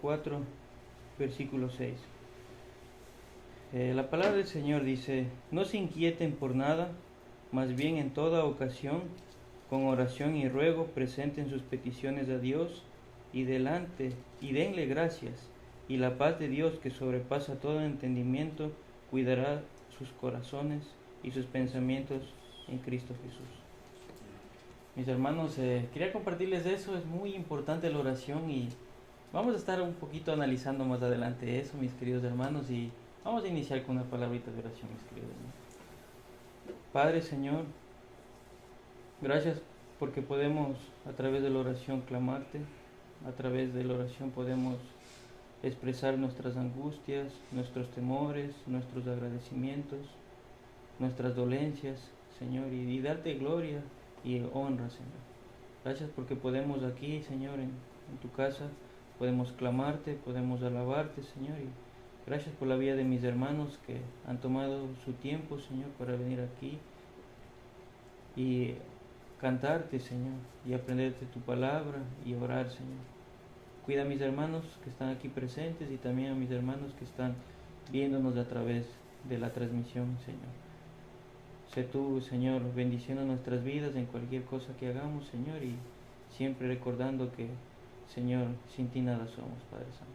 4, versículo 6. La palabra del Señor dice: no se inquieten por nada, más bien en toda ocasión, con oración y ruego, presenten sus peticiones a Dios y denle gracias, y la paz de Dios, que sobrepasa todo entendimiento, cuidará sus corazones y sus pensamientos en Cristo Jesús. Mis hermanos, quería compartirles eso. Es muy importante la oración y vamos a estar un poquito analizando más adelante eso, mis queridos hermanos, y vamos a iniciar con una palabrita de oración, mis queridos hermanos. Padre, Señor, gracias porque podemos a través de la oración clamarte, a través de la oración podemos expresar nuestras angustias, nuestros temores, nuestros agradecimientos, nuestras dolencias, Señor, y darte gloria y honra, Señor. Gracias porque podemos aquí, Señor, en tu casa, podemos clamarte, podemos alabarte, Señor, y gracias por la vida de mis hermanos que han tomado su tiempo, Señor, para venir aquí y cantarte, Señor, y aprenderte tu palabra y orar, Señor. Cuida a mis hermanos que están aquí presentes y también a mis hermanos que están viéndonos a través de la transmisión, Señor. Sé tú, Señor, bendiciendo nuestras vidas en cualquier cosa que hagamos, Señor, y siempre recordando que, Señor, sin ti nada somos, Padre Santo.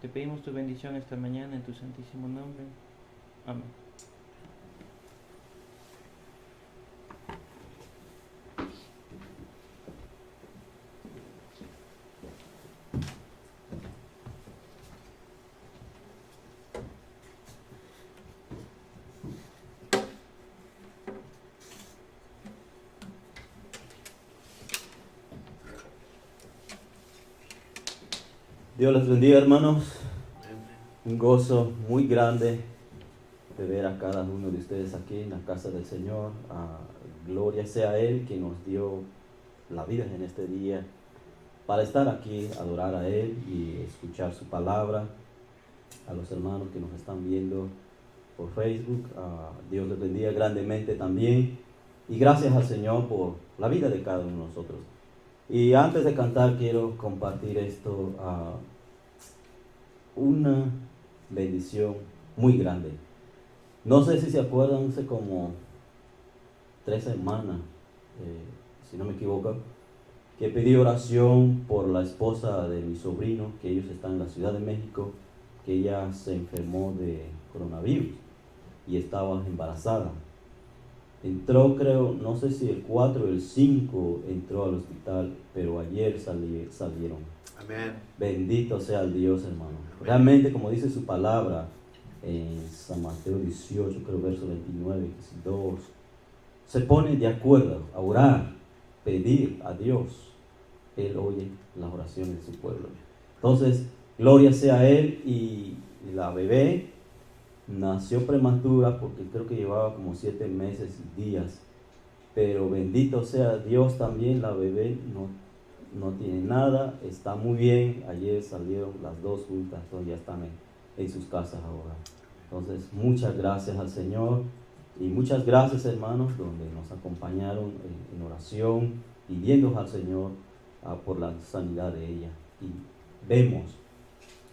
Te pedimos tu bendición esta mañana en tu santísimo nombre. Amén. Dios les bendiga, hermanos. Un gozo muy grande de ver a cada uno de ustedes aquí en la casa del Señor. Gloria sea a Él que nos dio la vida en este día para estar aquí, adorar a Él y escuchar su palabra. A los hermanos que nos están viendo por Facebook, Dios les bendiga grandemente también. Y gracias al Señor por la vida de cada uno de nosotros. Y antes de cantar quiero compartir esto, una bendición muy grande. No sé si se acuerdan, hace como 3 semanas, si no me equivoco, que pedí oración por la esposa de mi sobrino, que ellos están en la Ciudad de México, que ella se enfermó de coronavirus y estaba embarazada. Entró, creo, no sé si el 4 o el 5 entró al hospital, pero ayer salieron. Amén. Bendito sea el Dios, hermano. Amén. Realmente, como dice su palabra en San Mateo 18, creo, verso 29, 2, se pone de acuerdo a orar, pedir a Dios. Él oye las oraciones de su pueblo. Entonces, gloria sea a Él. Y la bebé nació prematura porque creo que llevaba como 7 meses y días, pero bendito sea Dios también. La bebé no tiene nada, está muy bien. Ayer salieron las 2 juntas, entonces ya están en sus casas ahora. Entonces muchas gracias al Señor y muchas gracias, hermanos, donde nos acompañaron en oración, pidiendo al Señor por la sanidad de ella, y vemos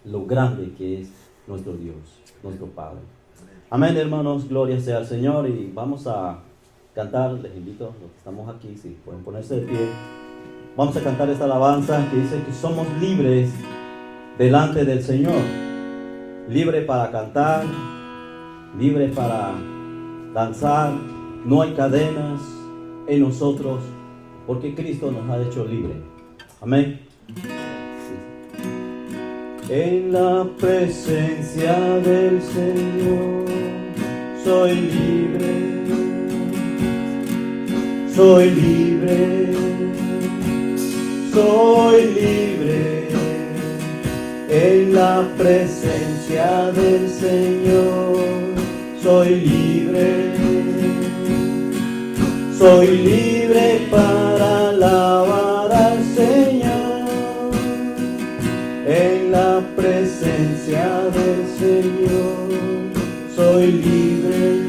lo grande que es nuestro Dios, nuestro Padre. Amén, hermanos, gloria sea al Señor. Y vamos a cantar. Les invito a los que estamos aquí, si pueden ponerse de pie. Vamos a cantar esta alabanza que dice que somos libres delante del Señor. Libre para cantar, libre para danzar. No hay cadenas en nosotros porque Cristo nos ha hecho libre. Amén. En la presencia del Señor soy libre, soy libre, soy libre. En la presencia del Señor soy libre, soy libre para alabar al Señor. En la presencia del Señor soy libre,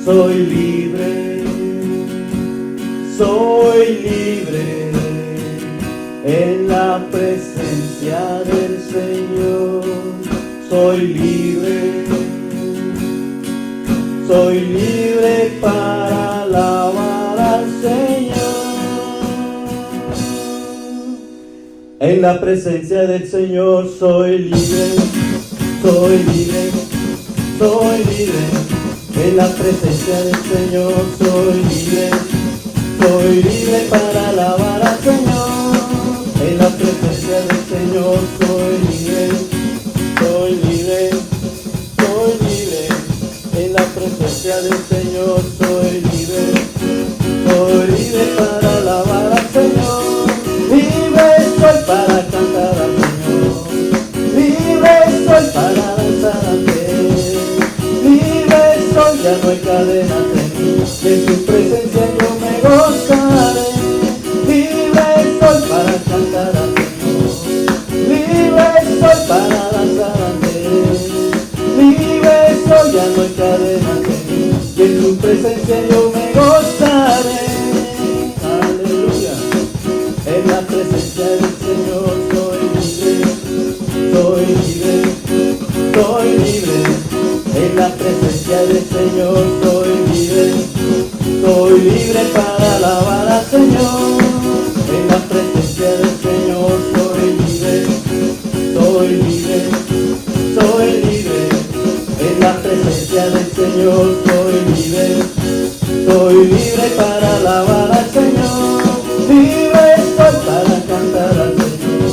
soy libre, soy libre. En la presencia soy libre para alabar al Señor. En la presencia del Señor soy libre, soy libre, soy libre. En la presencia del Señor soy libre para alabar al Señor. En la presencia del Señor soy libre, soy libre, soy libre. En la presencia del Señor soy libre para alabar al Señor. Libre soy para cantar al Señor, libre soy para danzar ante Él. Libre soy, ya no hay cadenas en mí, en su presencia yo me gozaré. Libre soy para cantar al Señor, libre soy para danzar ante Él. Libre soy, ya no hay cadenas en mí, y en su presencia yo me gozaré. Aleluya. En la presencia del Señor soy libre, soy libre, soy libre. En la presencia del Señor soy libre para alabar al Señor. En la presencia del Señor soy libre, soy libre, soy libre. En la presencia del Señor soy libre para alabar al Señor. Libre soy para cantar al Señor,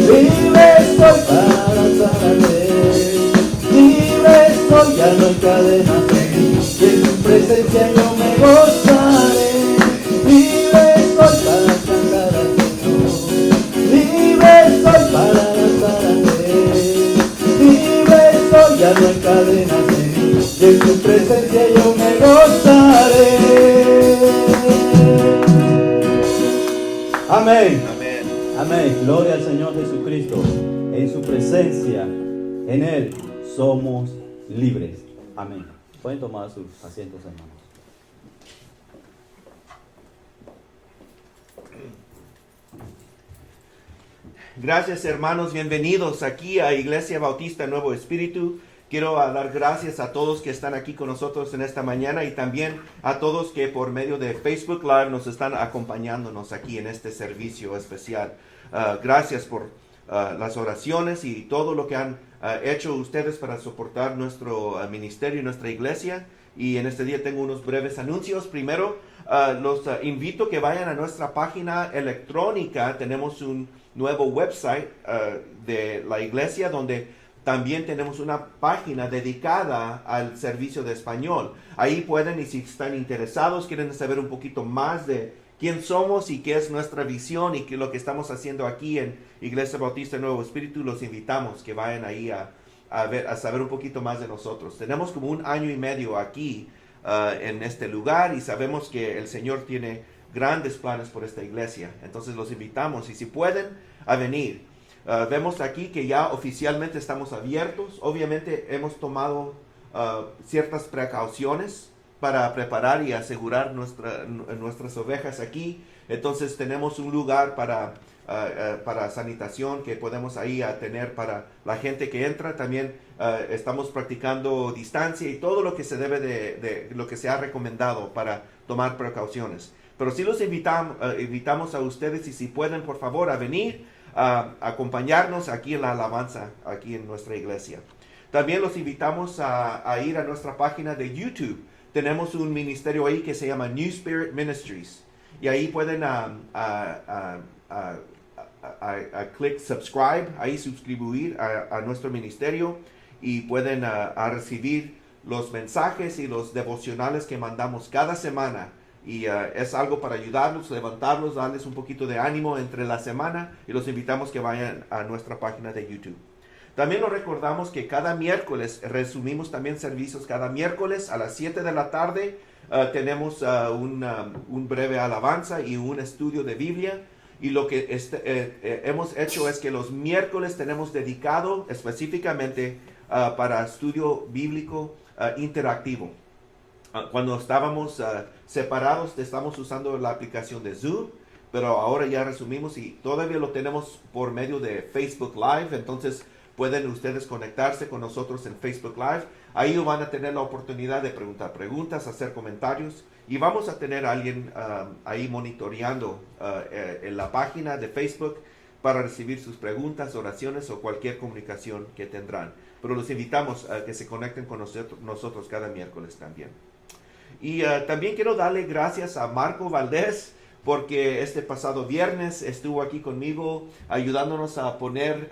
libre soy para danzar al Rey. Libre soy, ya no hay cadenas en mí, y en su presencia yo me gozaré. Libre soy para cantar al Señor, libre soy para danzar al Rey. Libre soy, ya no hay cadenas en mí, y en su presencia yo me gozaré. Amén. Amén. Amén. Gloria al Señor Jesucristo. En su presencia, en Él, somos libres. Amén. Pueden tomar sus asientos, hermanos. Gracias, hermanos, bienvenidos aquí a Iglesia Bautista Nuevo Espíritu. Quiero dar gracias a todos que están aquí con nosotros en esta mañana y también a todos que por medio de Facebook Live nos están acompañándonos aquí en este servicio especial. Gracias por las oraciones y todo lo que han hecho ustedes para soportar nuestro ministerio y nuestra iglesia. Y en este día tengo unos breves anuncios. Primero, los invito a que vayan a nuestra página electrónica. Tenemos un nuevo website de la iglesia donde también tenemos una página dedicada al servicio de español. Ahí pueden, y si están interesados, quieren saber un poquito más de quién somos y qué es nuestra visión y qué es lo que estamos haciendo aquí en Iglesia Bautista Nuevo Espíritu, los invitamos que vayan ahí a saber un poquito más de nosotros. Tenemos como 1 año y medio aquí en este lugar y sabemos que el Señor tiene grandes planes por esta iglesia. Entonces los invitamos, y si pueden, a venir. Vemos aquí que ya oficialmente estamos abiertos. Obviamente hemos tomado ciertas precauciones para preparar y asegurar nuestras ovejas aquí. Entonces tenemos un lugar para sanitación que podemos ahí tener para la gente que entra. También estamos practicando distancia y todo lo que se debe de lo que se ha recomendado para tomar precauciones. Pero sí los invitamos a ustedes, y si pueden, por favor, a venir a acompañarnos aquí en la alabanza, aquí en nuestra iglesia. También los invitamos a ir a nuestra página de YouTube. Tenemos un ministerio ahí que se llama New Spirit Ministries. Y ahí pueden click subscribe, ahí suscribir a nuestro ministerio, y pueden recibir los mensajes y los devocionales que mandamos cada semana. Y es algo para ayudarlos, levantarlos, darles un poquito de ánimo entre la semana, y los invitamos que vayan a nuestra página de YouTube. También los recordamos que cada miércoles resumimos también servicios. Cada miércoles a las 7 de la tarde tenemos un breve alabanza y un estudio de Biblia. Y lo que hemos hecho es que los miércoles tenemos dedicado específicamente para estudio bíblico interactivo. Cuando estábamos separados, estamos usando la aplicación de Zoom, pero ahora ya resumimos y todavía lo tenemos por medio de Facebook Live. Entonces pueden ustedes conectarse con nosotros en Facebook Live. Ahí van a tener la oportunidad de preguntar preguntas, hacer comentarios, y vamos a tener a alguien ahí monitoreando en la página de Facebook para recibir sus preguntas, oraciones o cualquier comunicación que tendrán. Pero los invitamos a que se conecten con nosotros cada miércoles también. Y también quiero darle gracias a Marco Valdés, porque este pasado viernes estuvo aquí conmigo ayudándonos a poner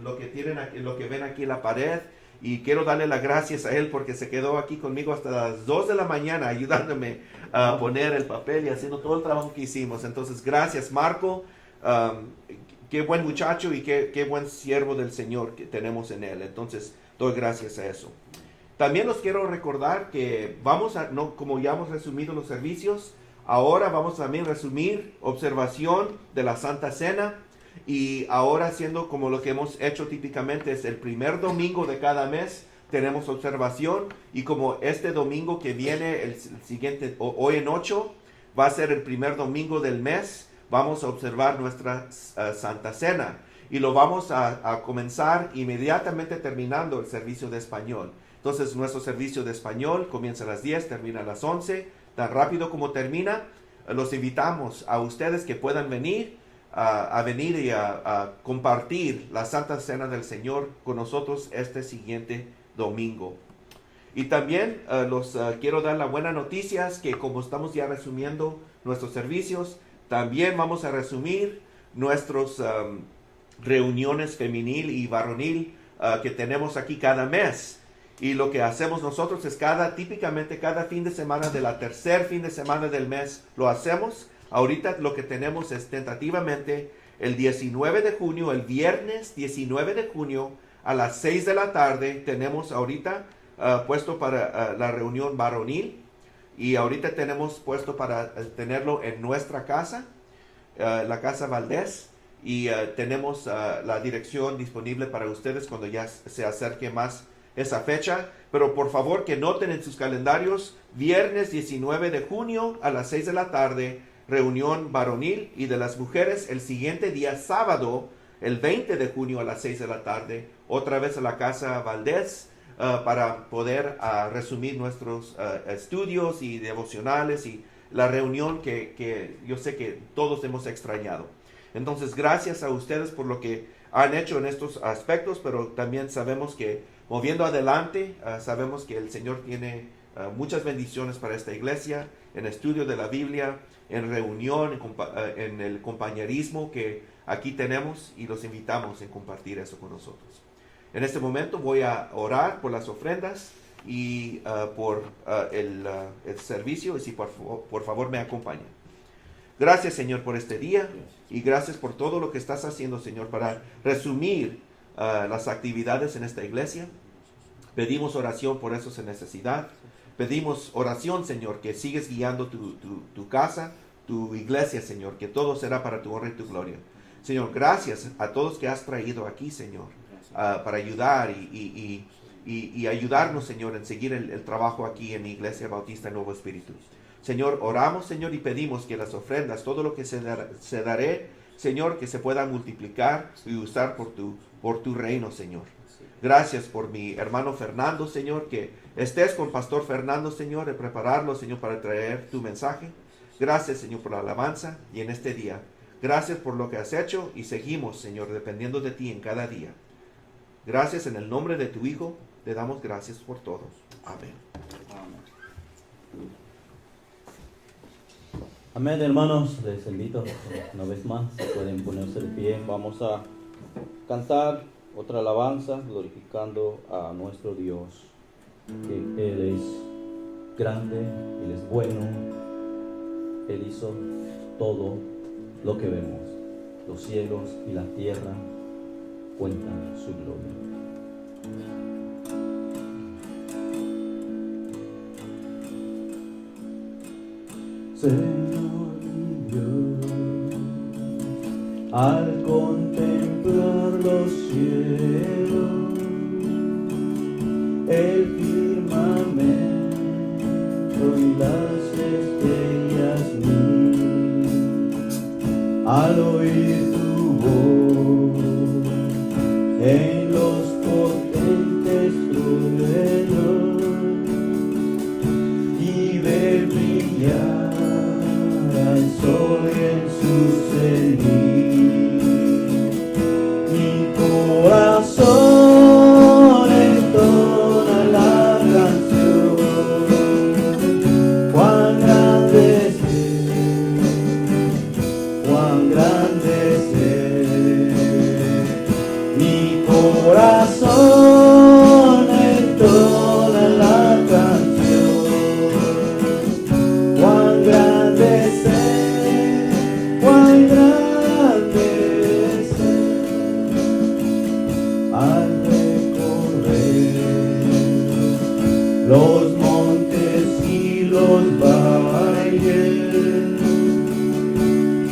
lo que ven aquí en la pared. Y quiero darle las gracias a él porque se quedó aquí conmigo hasta las 2 de la mañana ayudándome a poner el papel y haciendo todo el trabajo que hicimos. Entonces, gracias, Marco. Qué buen muchacho y qué buen siervo del Señor que tenemos en él. Entonces, doy gracias a eso. También los quiero recordar que como ya hemos resumido los servicios, ahora vamos también a resumir observación de la Santa Cena. Y ahora, haciendo como lo que hemos hecho típicamente, es el primer domingo de cada mes tenemos observación, y como este domingo que viene, el siguiente, hoy en 8, va a ser el primer domingo del mes, vamos a observar nuestra Santa Cena, y lo vamos a comenzar inmediatamente terminando el servicio de español. Entonces, nuestro servicio de español comienza a las 10, termina a las 11, tan rápido como termina. Los invitamos a ustedes que puedan venir y a compartir la Santa Cena del Señor con nosotros este siguiente domingo. Y también quiero dar la buena noticia, es que como estamos ya resumiendo nuestros servicios, también vamos a resumir nuestras reuniones femenil y varonil que tenemos aquí cada mes. Y lo que hacemos nosotros es típicamente cada fin de semana, de la tercer fin de semana del mes, lo hacemos. Ahorita lo que tenemos es tentativamente el 19 de junio, el viernes 19 de junio a las 6 de la tarde. Tenemos ahorita puesto para la reunión varonil, y ahorita tenemos puesto para tenerlo en nuestra casa, la Casa Valdés, y tenemos la dirección disponible para ustedes cuando ya se acerque más esa fecha. Pero por favor que noten en sus calendarios, viernes 19 de junio a las 6 de la tarde, reunión varonil, y de las mujeres el siguiente día, sábado, el 20 de junio a las 6 de la tarde, otra vez a la Casa Valdés, para poder resumir nuestros estudios y devocionales y la reunión que yo sé que todos hemos extrañado. Entonces, gracias a ustedes por lo que han hecho en estos aspectos, pero también sabemos que moviendo adelante, sabemos que el Señor tiene muchas bendiciones para esta iglesia, en estudio de la Biblia, en reunión, en el compañerismo que aquí tenemos, y los invitamos a compartir eso con nosotros. En este momento voy a orar por las ofrendas y por el servicio, y si por favor me acompañan. Gracias, Señor, por este día, y gracias por todo lo que estás haciendo, Señor, para resumir las actividades en esta iglesia. Pedimos oración por esos en necesidad. Pedimos oración, Señor, que sigues guiando tu casa, tu iglesia, Señor, que todo será para tu honra y tu gloria. Señor, gracias a todos que has traído aquí, Señor, para ayudar y ayudarnos, Señor, en seguir el trabajo aquí en Iglesia Bautista Nuevo Espíritu. Señor, oramos, Señor, y pedimos que las ofrendas, todo lo que se daré, Señor, que se pueda multiplicar y usar por tu reino, Señor. Gracias por mi hermano Fernando, Señor, que estés con Pastor Fernando, Señor, de prepararlo, Señor, para traer tu mensaje. Gracias, Señor, por la alabanza y en este día. Gracias por lo que has hecho, y seguimos, Señor, dependiendo de ti en cada día. Gracias en el nombre de tu Hijo, te damos gracias por todo. Amén. Amén, hermanos. Les invito una vez más, si pueden ponerse de pie. Vamos a cantar otra alabanza glorificando a nuestro Dios, que Él es grande, Él es bueno, Él hizo todo lo que vemos. Los cielos y la tierra cuentan su gloria. Señor Dios, al contemplar los cielos, el firmamento y las estrellas mil, al oír tu voz en los potentes truenos y ver brillar al sol en su cenit. Mi corazón entona la canción, cuán grande es Él, cuán grande es Él. Mi corazón entona la canción, cuán grande es Él, cuán grande es Él. Al recorrer los montes y los valles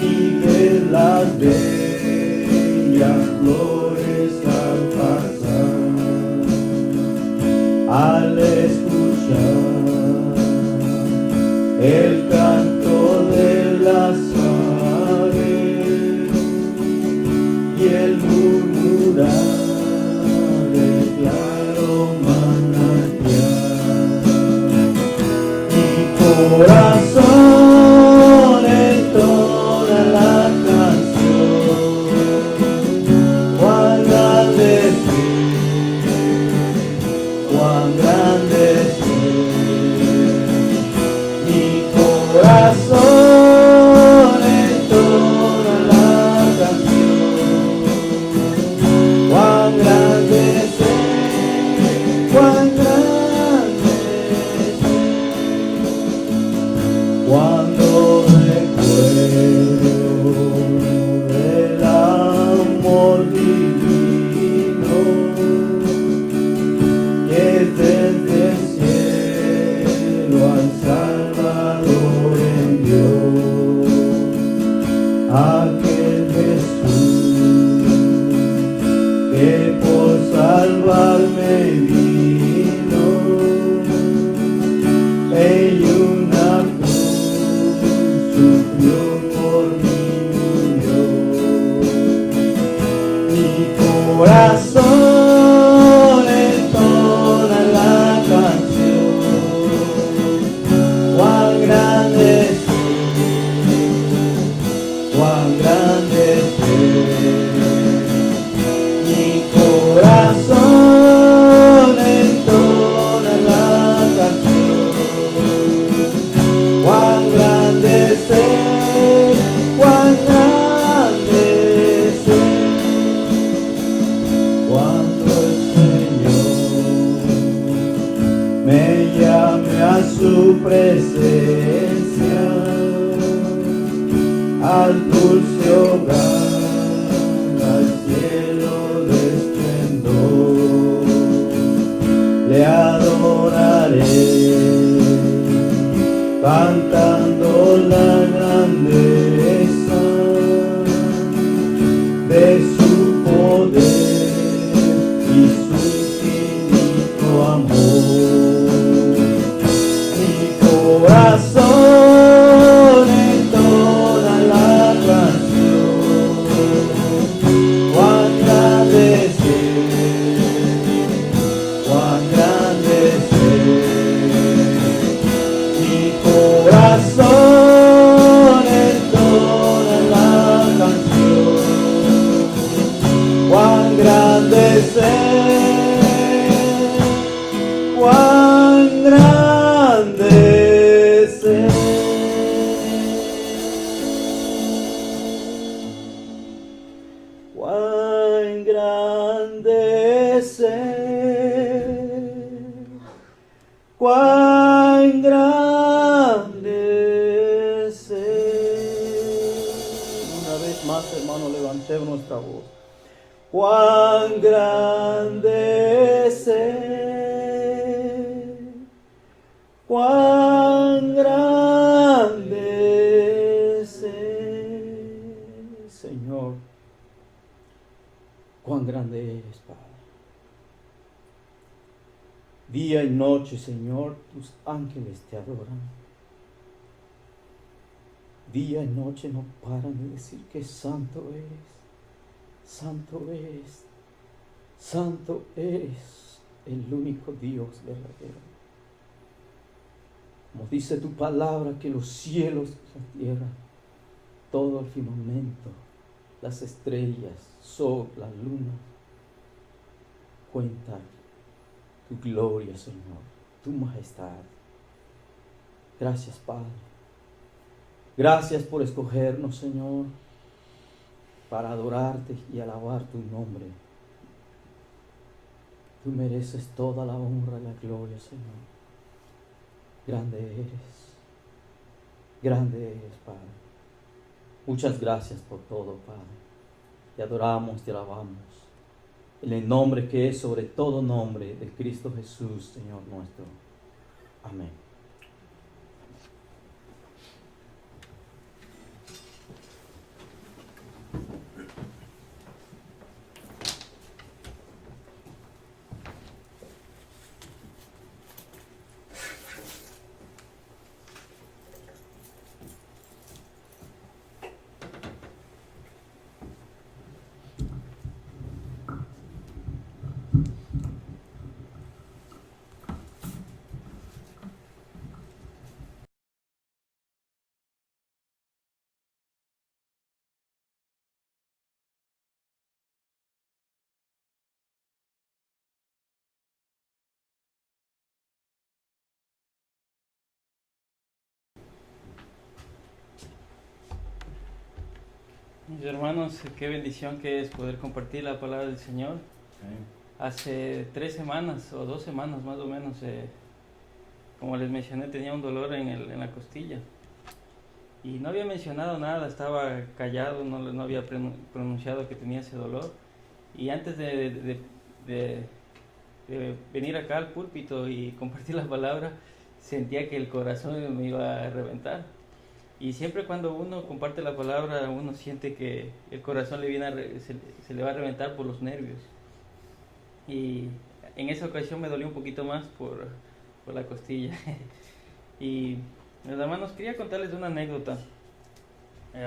y ver las bellas flores al pasar, al escuchar el canto de las aves y el murmurar del claro manantial. Mi corazón entona la canción, cuán grande es Él, cuán grande es Él. Mi corazón entona la canción, cuán grande es Él, cuán grande es Él. Cuando recuerdo el amor divino que desde el cielo al Salvador envió, aquel Jesús que por salvarme vino en una cruz, sufrió por mí, murió. Mi corazón entona la canción, cuán grande es Él, cuán grande es Él. Mi corazón entona la canción, cuán grande es Él, cuán grande es Él. Cuando el Señor me llame a su presencia, al dulce hogar, al cielo de esplendor, le adoraré, cantando la grandeza de su poder y su infinito amor. Mi corazón entona la canción, cuán grande es Él, cuán grande es Él. Mi corazón entona la canción, cuán grande es Él, cuán grande es Él. Cuán grande es Él, cuán grande es Él. Una vez más, hermano, levantemos nuestra voz. Cuán grande es Él, cuán grande es Él. Señor, cuán grande eres, Padre. Día y noche, Señor, tus ángeles te adoran. Día y noche no paran de decir que santo eres, santo eres. Santo eres el único Dios verdadero. Como dice tu palabra, que los cielos y la tierra, todo el firmamento, las estrellas, sol, la luna, cuentan tu gloria, Señor, tu majestad. Gracias, Padre. Gracias por escogernos, Señor, para adorarte y alabar tu nombre. Tú mereces toda la honra y la gloria, Señor. Grande eres, Padre. Muchas gracias por todo, Padre. Te adoramos, te alabamos. En el nombre que es sobre todo nombre de Cristo Jesús, Señor nuestro. Amén. Mis hermanos, qué bendición que es poder compartir la palabra del Señor. Hace 3 semanas o 2 semanas más o menos, como les mencioné, tenía un dolor en la costilla. Y no había mencionado nada, estaba callado, no había pronunciado que tenía ese dolor. Y antes de venir acá al púlpito y compartir la palabra, sentía que el corazón me iba a reventar. Y siempre cuando uno comparte la palabra, uno siente que el corazón se le va a reventar por los nervios. Y en esa ocasión me dolió un poquito más por la costilla. Y mis hermanos, quería contarles una anécdota.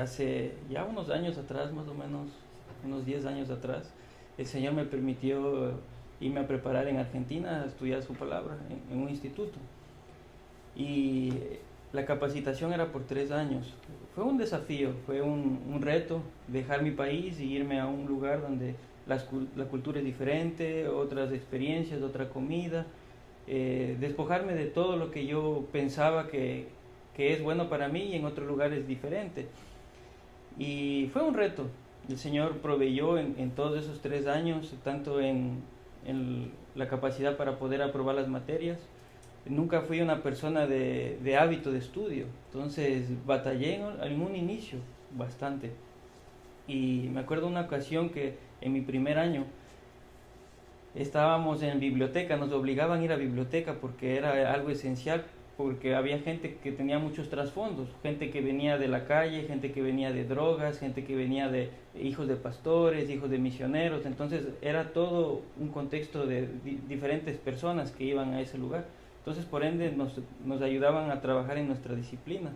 Hace ya unos años atrás, más o menos, unos 10 años atrás, el Señor me permitió irme a preparar en Argentina a estudiar su palabra en un instituto. Y la capacitación era por 3 años. Fue un desafío, fue un reto dejar mi país y irme a un lugar donde la cultura es diferente, otras experiencias, otra comida, despojarme de todo lo que yo pensaba que es bueno para mí y en otro lugar es diferente. Y fue un reto. El Señor proveyó en todos esos 3 años, tanto en la capacidad para poder aprobar las materias. Nunca fui una persona de hábito de estudio, entonces batallé en un inicio bastante. Y me acuerdo una ocasión que en mi primer año estábamos en biblioteca, nos obligaban a ir a biblioteca porque era algo esencial, porque había gente que tenía muchos trasfondos, gente que venía de la calle, gente que venía de drogas, gente que venía de hijos de pastores, hijos de misioneros, entonces era todo un contexto de diferentes personas que iban a ese lugar. Entonces, por ende, nos ayudaban a trabajar en nuestra disciplina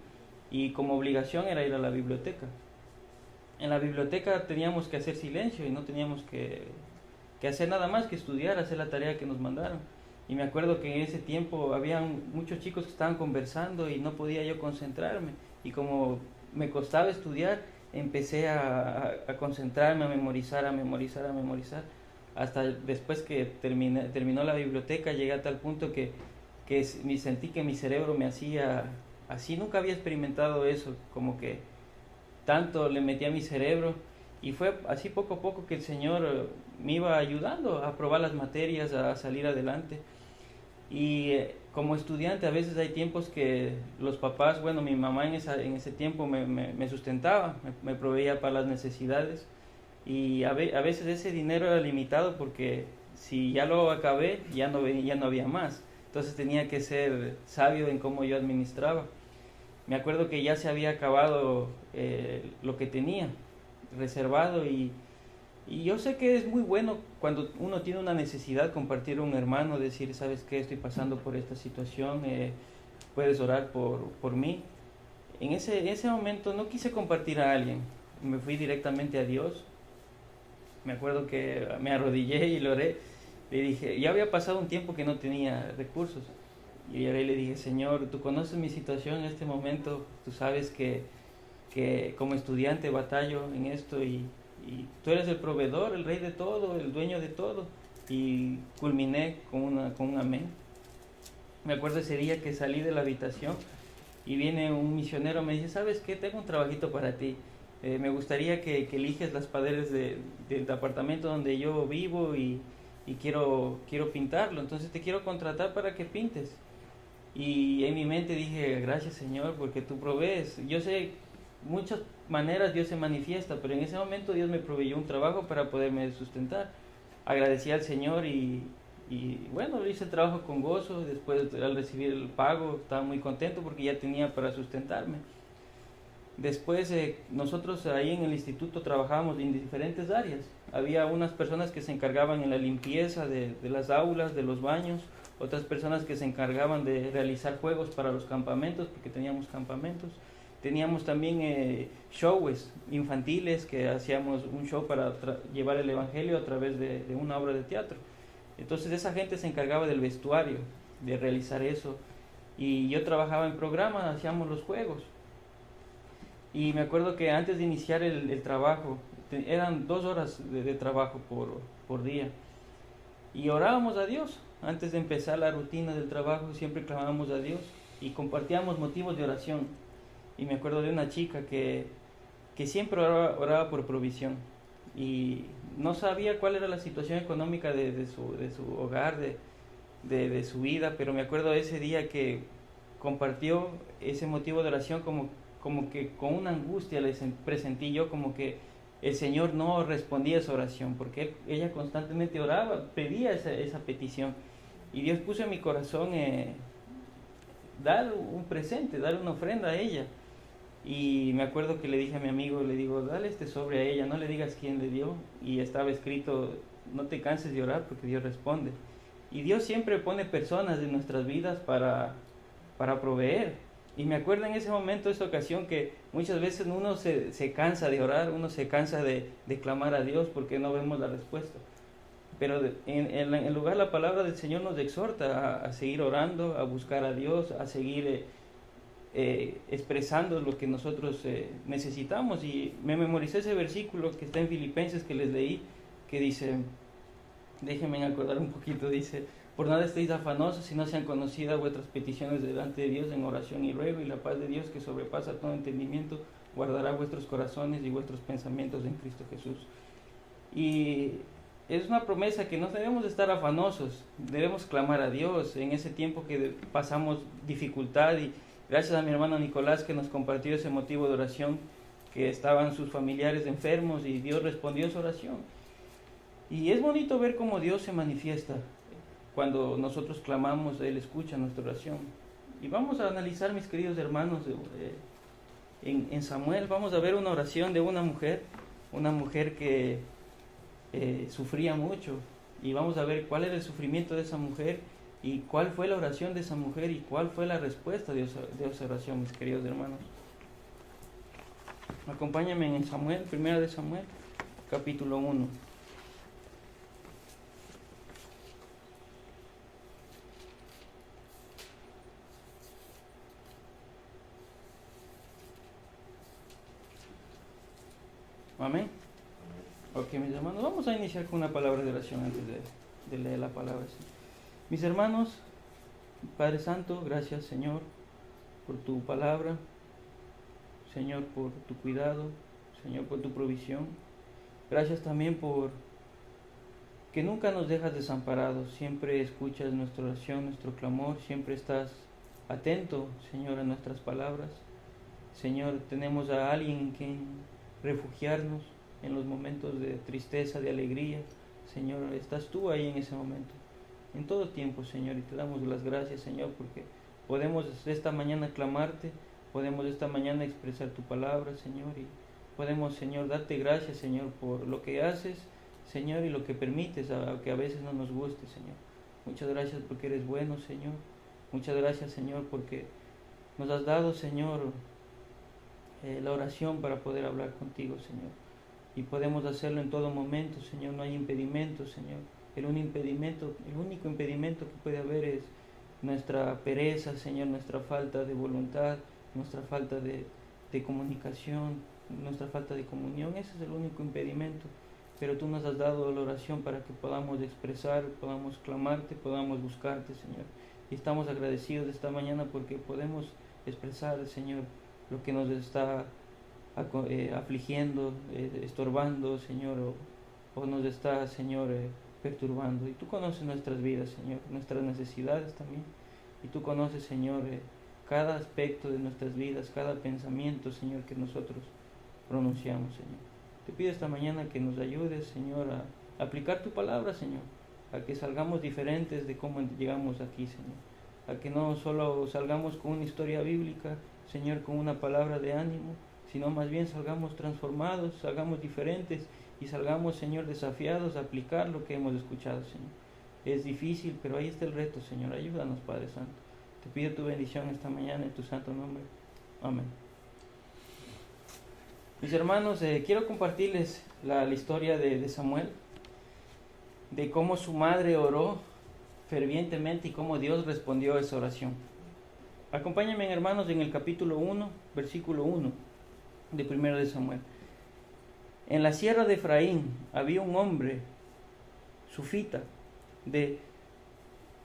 y como obligación era ir a la biblioteca. En la biblioteca teníamos que hacer silencio y no teníamos que hacer nada más que estudiar, hacer la tarea que nos mandaron. Y me acuerdo que en ese tiempo había muchos chicos que estaban conversando y no podía yo concentrarme. Y como me costaba estudiar, empecé a concentrarme, a memorizar. Hasta después que terminó la biblioteca, llegué a tal punto que sentí que mi cerebro me hacía así. Nunca había experimentado eso, como que tanto le metí a mi cerebro. Y fue así poco a poco que el Señor me iba ayudando a aprobar las materias, a salir adelante. Y como estudiante a veces hay tiempos que los papás, bueno, mi mamá en ese tiempo me sustentaba, me proveía para las necesidades. Y a veces ese dinero era limitado porque si ya lo acabé, ya no había más. Entonces tenía que ser sabio en cómo yo administraba. Me acuerdo que ya se había acabado lo que tenía reservado y yo sé que es muy bueno cuando uno tiene una necesidad compartir a un hermano, decir, ¿sabes qué? Estoy pasando por esta situación, puedes orar por mí. En ese momento no quise compartir a alguien, me fui directamente a Dios me acuerdo que me arrodillé y le oré. Le dije, ya había pasado un tiempo que no tenía recursos. Y oré y le dije, Señor, tú conoces mi situación en este momento, tú sabes que como estudiante batallo en esto y tú eres el proveedor, el rey de todo, el dueño de todo. Y culminé con un amén. Me acuerdo ese día que salí de la habitación y viene un misionero, me dice, ¿sabes qué? Tengo un trabajito para ti. Me gustaría que eliges las paredes del apartamento donde yo vivo y quiero pintarlo. Entonces te quiero contratar para que pintes. Y en mi mente dije, gracias Señor, porque tú provees. Yo sé, muchas maneras Dios se manifiesta, pero en ese momento Dios me proveyó un trabajo para poderme sustentar. Agradecí al Señor y bueno, hice el trabajo con gozo. Después, al recibir el pago, estaba muy contento porque ya tenía para sustentarme. Después, nosotros ahí en el instituto trabajábamos en diferentes áreas. Había unas personas que se encargaban en la limpieza de las aulas, de los baños, otras personas que se encargaban de realizar juegos para los campamentos, porque teníamos campamentos. Teníamos también shows infantiles, que hacíamos un show para llevar el evangelio a través de una obra de teatro. Entonces esa gente se encargaba del vestuario, de realizar eso. Y yo trabajaba en programa, hacíamos los juegos. Y me acuerdo que antes de iniciar el trabajo, eran 2 horas de trabajo por día. Y orábamos a Dios. Antes de empezar la rutina del trabajo, siempre clamábamos a Dios y compartíamos motivos de oración. Y me acuerdo de una chica que siempre oraba por provisión. Y no sabía cuál era la situación económica de su hogar, de su vida, pero me acuerdo de ese día que compartió ese motivo de oración como que con una angustia le presentí yo, como que el Señor no respondía a esa oración, porque ella constantemente oraba, pedía esa petición. Y Dios puso en mi corazón dar un presente, dar una ofrenda a ella. Y me acuerdo que le dije a mi amigo, le digo, dale este sobre a ella, no le digas quién le dio. Y estaba escrito, no te canses de orar porque Dios responde. Y Dios siempre pone personas en nuestras vidas para proveer. Y me acuerdo en ese momento, esa ocasión, que muchas veces uno se cansa de orar, uno se cansa de clamar a Dios porque no vemos la respuesta. Pero en lugar, la palabra del Señor nos exhorta a seguir orando, a buscar a Dios, a seguir expresando lo que nosotros necesitamos. Y me memoricé ese versículo que está en Filipenses, que les leí, que dice, déjenme acordar un poquito, dice, por nada estéis afanosos, si no sean conocidas vuestras peticiones delante de Dios en oración y ruego, y la paz de Dios, que sobrepasa todo entendimiento, guardará vuestros corazones y vuestros pensamientos en Cristo Jesús. Y es una promesa que no debemos estar afanosos, debemos clamar a Dios en ese tiempo que pasamos dificultad. Y gracias a mi hermano Nicolás, que nos compartió ese motivo de oración, que estaban sus familiares enfermos y Dios respondió su oración. Y es bonito ver cómo Dios se manifiesta. Cuando nosotros clamamos, Él escucha nuestra oración. Y vamos a analizar, mis queridos hermanos, en Samuel vamos a ver una oración de una mujer que sufría mucho. Y vamos a ver cuál era el sufrimiento de esa mujer y cuál fue la oración de esa mujer y cuál fue la respuesta de esa oración, mis queridos hermanos. Acompáñame en Samuel, 1 de Samuel, capítulo 1. Amén. Ok, mis hermanos, vamos a iniciar con una palabra de oración antes de leer la palabra. Mis hermanos, Padre Santo, gracias Señor por tu palabra, Señor por tu cuidado, Señor por tu provisión. Gracias también por que nunca nos dejas desamparados, siempre escuchas nuestra oración, nuestro clamor, siempre estás atento, Señor, a nuestras palabras. Señor, tenemos a alguien en quien refugiarnos en los momentos de tristeza, de alegría. Señor, estás tú ahí en ese momento, en todo tiempo, Señor, y te damos las gracias, Señor, porque podemos esta mañana clamarte, podemos esta mañana expresar tu palabra, Señor, y podemos, Señor, darte gracias, Señor, por lo que haces, Señor, y lo que permites, aunque a veces no nos guste, Señor. Muchas gracias porque eres bueno, Señor. Muchas gracias, Señor, porque nos has dado, Señor, la oración para poder hablar contigo, Señor. y podemos hacerlo en todo momento, Señor. No hay impedimento, Señor. El único impedimento que puede haber es nuestra pereza, Señor, nuestra falta de voluntad, nuestra falta de comunicación, nuestra falta de comunión. Ese es el único impedimento. Pero tú nos has dado la oración para que podamos expresar, podamos clamarte, podamos buscarte, Señor. Y estamos agradecidos esta mañana porque podemos expresar, Señor, lo que nos está afligiendo, estorbando, Señor, o nos está, Señor, perturbando. Y tú conoces nuestras vidas, Señor, nuestras necesidades también. Y tú conoces, Señor, cada aspecto de nuestras vidas, cada pensamiento, Señor, que nosotros pronunciamos, Señor. Te pido esta mañana que nos ayudes, Señor, a aplicar tu palabra, Señor, a que salgamos diferentes de cómo llegamos aquí, Señor, a que no solo salgamos con una historia bíblica, Señor, con una palabra de ánimo, sino más bien salgamos transformados, salgamos diferentes y salgamos, Señor, desafiados a aplicar lo que hemos escuchado, Señor. Es difícil, pero ahí está el reto, Señor. Ayúdanos, Padre Santo. Te pido tu bendición esta mañana en tu santo nombre. Amén. Mis hermanos, quiero compartirles la historia de Samuel, de cómo su madre oró fervientemente y cómo Dios respondió a esa oración. Acompáñenme, hermanos, en el capítulo 1, versículo 1 de 1 de Samuel. En la sierra de Efraín había un hombre sufita de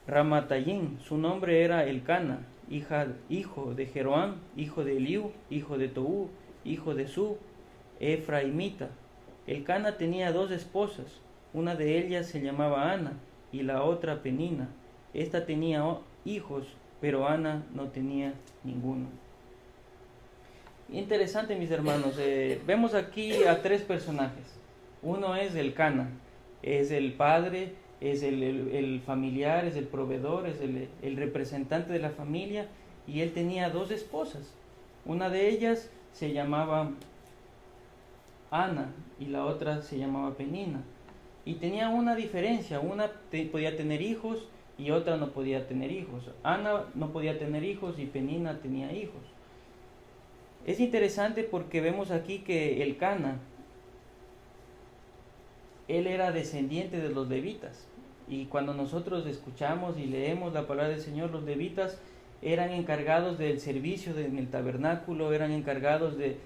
Ramatayim. Su nombre era Elcana, hijo de Jeroam, hijo de Eliú, hijo de Toú, hijo de Su, efraimita. Elcana tenía 2 esposas, una de ellas se llamaba Ana y la otra Penina. Esta tenía hijos, pero Ana no tenía ninguno. Interesante, mis hermanos. Vemos aquí a 3 personajes. Uno es Elcana, es el padre, es el familiar, es el proveedor, es el representante de la familia, y él tenía 2 esposas. Una de ellas se llamaba Ana y la otra se llamaba Penina. Y tenía una diferencia: una podía tener hijos y otra no podía tener hijos. Ana no podía tener hijos y Penina tenía hijos. Es interesante porque vemos aquí que Elcana, él era descendiente de los levitas. Y cuando nosotros escuchamos y leemos la palabra del Señor, los levitas eran encargados del servicio en el tabernáculo, eran encargados de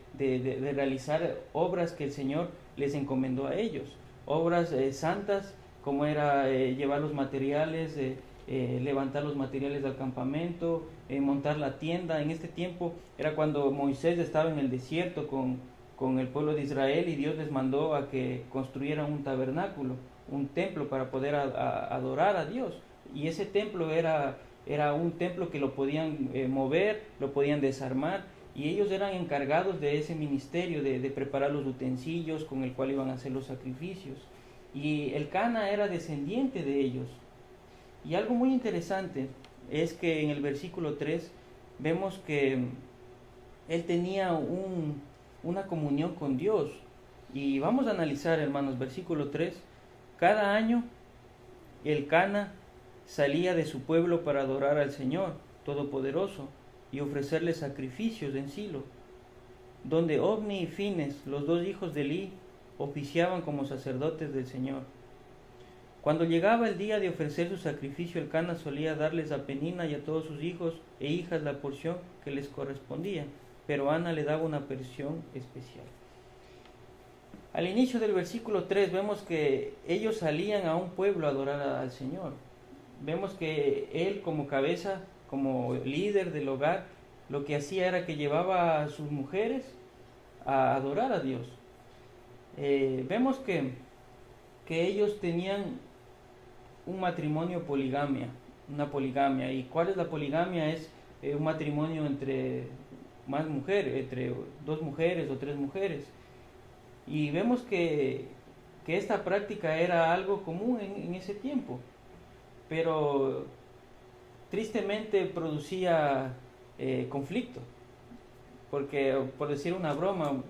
realizar obras que el Señor les encomendó a ellos. Obras santas, como era llevar los materiales, levantar los materiales del campamento, montar la tienda. En este tiempo era cuando Moisés estaba en el desierto con el pueblo de Israel, y Dios les mandó a que construyeran un tabernáculo, un templo para poder adorar a Dios. Y ese templo era un templo que lo podían mover, lo podían desarmar, y ellos eran encargados de ese ministerio, de preparar los utensilios con el cual iban a hacer los sacrificios. Y Elcana era descendiente de ellos. Y algo muy interesante es que en el versículo 3 vemos que él tenía una comunión con Dios. Y vamos a analizar, hermanos, versículo 3. Cada año Elcana salía de su pueblo para adorar al Señor Todopoderoso y ofrecerle sacrificios en Silo, donde Ofni y Fines, los 2 hijos de Eli, oficiaban como sacerdotes del Señor. Cuando llegaba el día de ofrecer su sacrificio, Elcana solía darles a Penina y a todos sus hijos e hijas la porción que les correspondía, pero Ana le daba una porción especial. Al inicio del versículo 3 vemos que ellos salían a un pueblo a adorar al Señor. Vemos que él, como cabeza, como líder del hogar, lo que hacía era que llevaba a sus mujeres a adorar a Dios. Vemos que ellos tenían un matrimonio una poligamia. ¿Y cuál es la poligamia? Es un matrimonio entre más mujeres, entre 2 mujeres o 3 mujeres. Y vemos que esta práctica era algo común en ese tiempo, pero tristemente producía conflicto, porque, por decir una broma,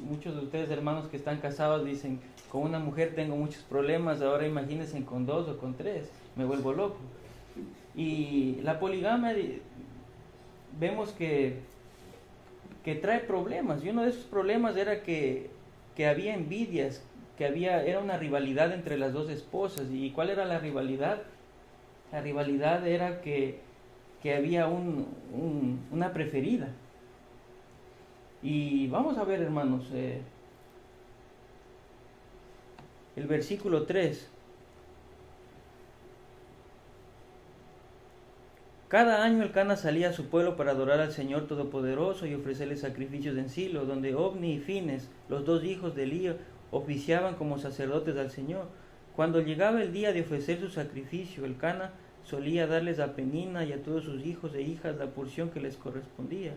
muchos de ustedes, hermanos que están casados, dicen: con una mujer tengo muchos problemas, ahora imagínense con 2 o con 3, me vuelvo loco. Y la poligamia vemos que trae problemas, y uno de esos problemas era que que había envidias, era una rivalidad entre las dos esposas. ¿Y cuál era la rivalidad? La rivalidad era que había una preferida. Y vamos a ver, hermanos, el versículo 3. Cada año Elcana salía a su pueblo para adorar al Señor Todopoderoso y ofrecerle sacrificios en Silo, donde Ofni y Fines, los dos hijos de Elí, oficiaban como sacerdotes al Señor. Cuando llegaba el día de ofrecer su sacrificio, Elcana solía darles a Penina y a todos sus hijos e hijas la porción que les correspondía.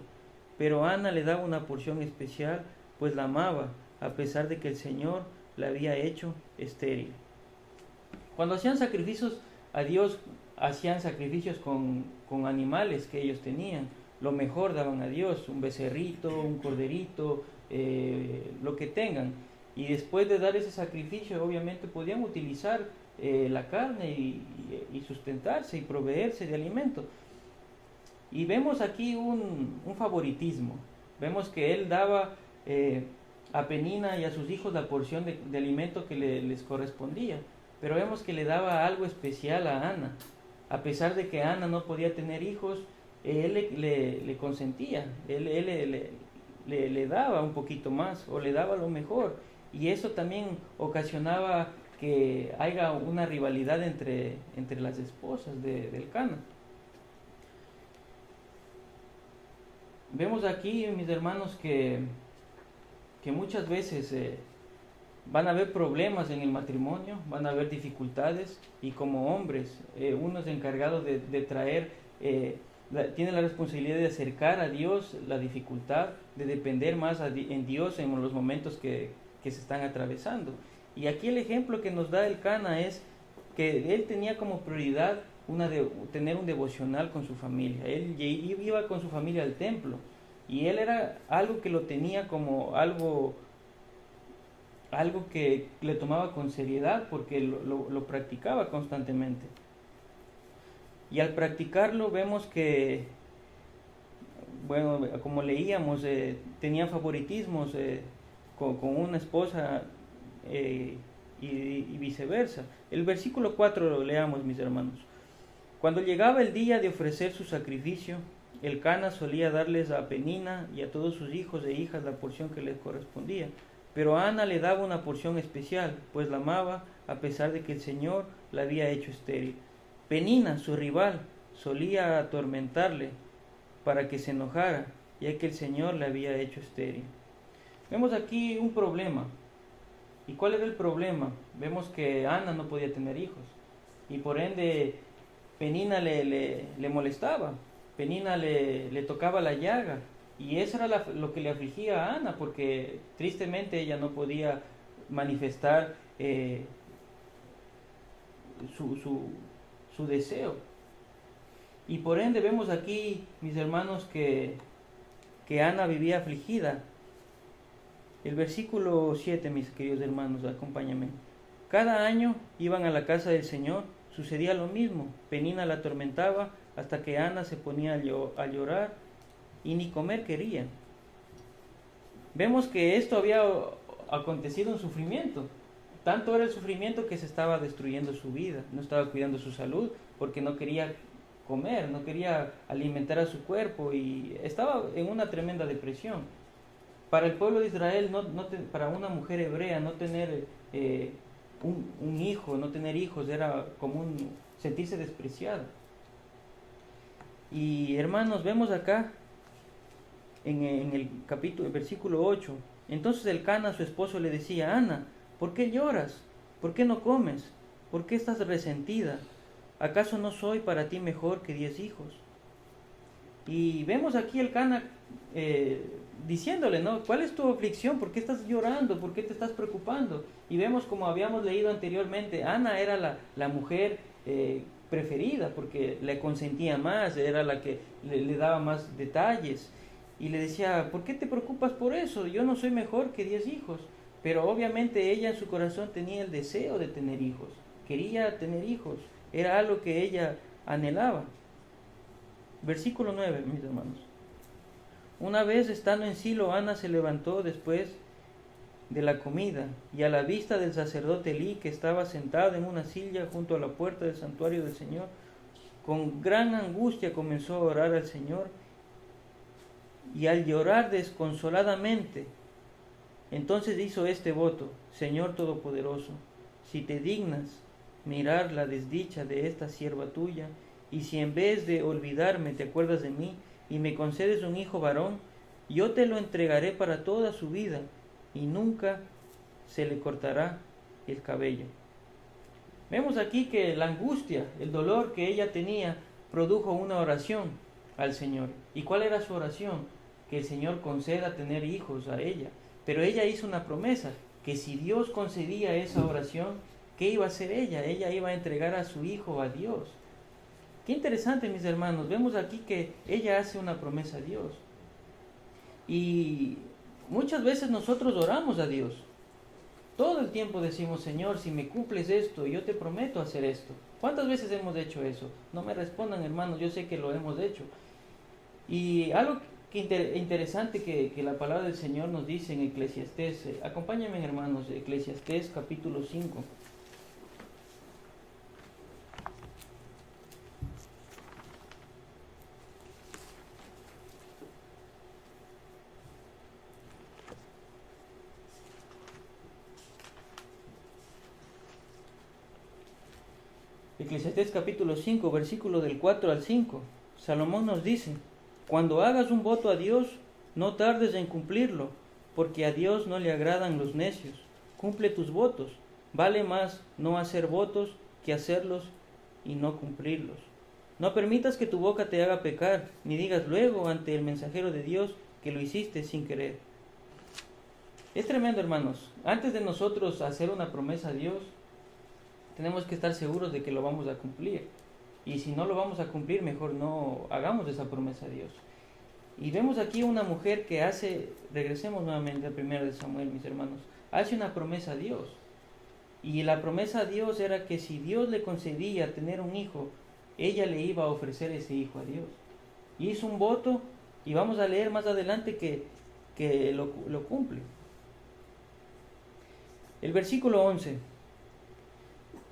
Pero Ana le daba una porción especial, pues la amaba, a pesar de que el Señor la había hecho estéril. Cuando hacían sacrificios a Dios, hacían sacrificios con animales que ellos tenían. Lo mejor daban a Dios, un becerrito, un corderito, lo que tengan. Y después de dar ese sacrificio, obviamente podían utilizar la carne y sustentarse y proveerse de alimento. Y vemos aquí un favoritismo. Vemos que él daba a Penina y a sus hijos la porción de alimento que les correspondía. Pero vemos que le daba algo especial a Ana. A pesar de que Ana no podía tener hijos, él le consentía, él le daba un poquito más o le daba lo mejor. Y eso también ocasionaba que haya una rivalidad entre las esposas de Elcana. Vemos aquí, mis hermanos, que muchas veces van a haber problemas en el matrimonio, van a haber dificultades, y como hombres, uno es encargado de traer, tiene la responsabilidad de acercar a Dios la dificultad, de depender más en Dios en los momentos que se están atravesando. Y aquí el ejemplo que nos da Elcana es que él tenía como prioridad tener un devocional con su familia. Él iba con su familia al templo, y él era algo que lo tenía como algo que le tomaba con seriedad, porque lo practicaba constantemente. Y al practicarlo vemos que, bueno, como leíamos, tenía favoritismos con una esposa y viceversa. El versículo 4 lo leamos, mis hermanos. Cuando llegaba el día de ofrecer su sacrificio, Elcana solía darles a Penina y a todos sus hijos e hijas la porción que les correspondía. Pero a Ana le daba una porción especial, pues la amaba, a pesar de que el Señor la había hecho estéril. Penina, su rival, solía atormentarle para que se enojara, ya que el Señor la había hecho estéril. Vemos aquí un problema. ¿Y cuál era el problema? Vemos que Ana no podía tener hijos, y por ende Penina le molestaba. Penina le tocaba la llaga, y eso era lo que le afligía a Ana, porque tristemente ella no podía manifestar su deseo. Y por ende vemos aquí, mis hermanos, que Ana vivía afligida. El versículo 7, mis queridos hermanos, acompáñenme. Cada año iban a la casa del Señor, sucedía lo mismo. Penina la atormentaba hasta que Ana se ponía a llorar y ni comer quería. Vemos que esto había acontecido en sufrimiento. Tanto era el sufrimiento que se estaba destruyendo su vida, no estaba cuidando su salud porque no quería comer, no quería alimentar a su cuerpo, y estaba en una tremenda depresión. Para el pueblo de Israel, para una mujer hebrea, no tener un hijo, no tener hijos, era común sentirse despreciada. Y hermanos, vemos acá en el versículo 8. Entonces Elcana, su esposo, le decía: Ana, ¿por qué lloras? ¿Por qué no comes? ¿Por qué estás resentida? ¿Acaso no soy para ti mejor que 10 hijos? Y vemos aquí Elcana diciéndole, ¿no? ¿Cuál es tu aflicción? ¿Por qué estás llorando? ¿Por qué te estás preocupando? Y vemos, como habíamos leído anteriormente, Ana era la mujer preferida, porque le consentía más, era la que le daba más detalles. Y le decía: ¿por qué te preocupas por eso? Yo no soy mejor que 10 hijos. Pero obviamente ella en su corazón tenía el deseo de tener hijos. Quería tener hijos. Era algo que ella anhelaba. Versículo 9, mis hermanos. Una vez estando en Silo, Ana se levantó después de la comida, y a la vista del sacerdote Elí, que estaba sentado en una silla junto a la puerta del santuario del Señor, con gran angustia comenzó a orar al Señor, y al llorar desconsoladamente, entonces hizo este voto: Señor Todopoderoso, si te dignas mirar la desdicha de esta sierva tuya, y si en vez de olvidarme te acuerdas de mí, y me concedes un hijo varón, yo te lo entregaré para toda su vida, y nunca se le cortará el cabello. Vemos aquí que la angustia, el dolor que ella tenía, produjo una oración al Señor. ¿Y cuál era su oración? Que el Señor conceda tener hijos a ella. Pero ella hizo una promesa, que si Dios concedía esa oración, ¿qué iba a hacer ella? Ella iba a entregar a su hijo a Dios. Qué interesante, mis hermanos. Vemos aquí que ella hace una promesa a Dios. Y muchas veces nosotros oramos a Dios. Todo el tiempo decimos: Señor, si me cumples esto, yo te prometo hacer esto. ¿Cuántas veces hemos hecho eso? No me respondan, hermanos, yo sé que lo hemos hecho. Y algo interesante que la palabra del Señor nos dice en Eclesiastés. Acompáñenme, hermanos, Eclesiastés capítulo 5. Eclesiastés capítulo 5, versículo del 4 al 5. Salomón nos dice: cuando hagas un voto a Dios, no tardes en cumplirlo, porque a Dios no le agradan los necios. Cumple tus votos. Vale más no hacer votos que hacerlos y no cumplirlos. No permitas que tu boca te haga pecar, ni digas luego ante el mensajero de Dios que lo hiciste sin querer. Es tremendo, hermanos. Antes de nosotros hacer una promesa a Dios, tenemos que estar seguros de que lo vamos a cumplir. Y si no lo vamos a cumplir, mejor no hagamos esa promesa a Dios. Y vemos aquí una mujer que regresemos nuevamente a 1 de Samuel, mis hermanos, hace una promesa a Dios. Y la promesa a Dios era que si Dios le concedía tener un hijo, ella le iba a ofrecer ese hijo a Dios. Hizo un voto, y vamos a leer más adelante que lo cumple. El versículo 11.